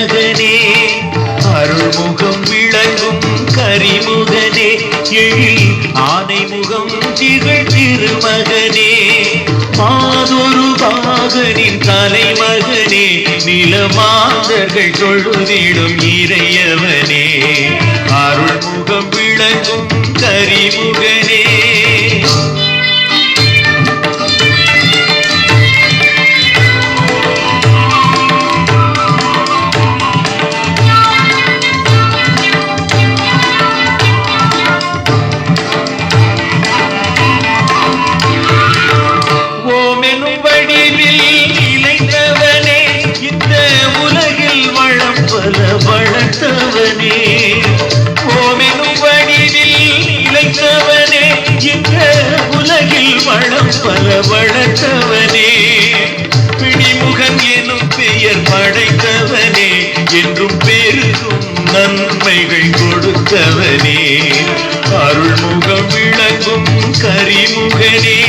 திருமகனே அருள்முகம் விளங்கும் கரிமுகனே எழில் ஆனைமுகம் திகழ் திருமகனே மாதொரு பாகனின் தலைமகனே நிலமாந்தர்கள் தொழுதிடும் இறையவனே அருள்முகம் விளங்கும் கரிமுகனே வளர்த்தவனே ஓமெனும் வடிவில் இளைத்தவனே இந்த உலகில் வளம் பல வளர்த்தவனே பிடிமுகன் எனும் பெயர் படைத்தவனே என்றும் பெருகும் நன்மைகள் கொடுத்தவனே அருள்முகம் விளங்கும் கரிமுகனே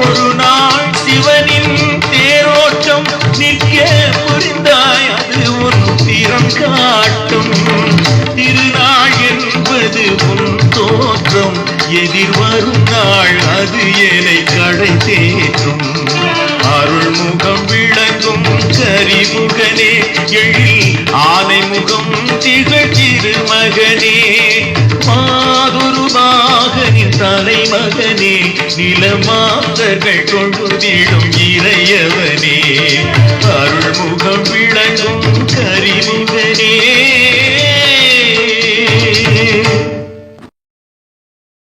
ஒரு நாள் சிவனின் தேரோட்டம் நிற்க புரிந்தாய் அது உன் திறம் காட்டும் திருநாள் என்பது உன் தோற்றம் எதிர்வரும் நாள் அது என்னை கடை தேற்றும் அருள்முகம் விளங்கும் கரிமுகனே எழில் ஆனைமுகம் திகழ் திருமகனே மாதொரு பாகனின் தலைமகனே நிலமாந்தர்கள் தொழுதிடும் இறையவனே அருள்முகம் விளங்கும் கரிமுகனே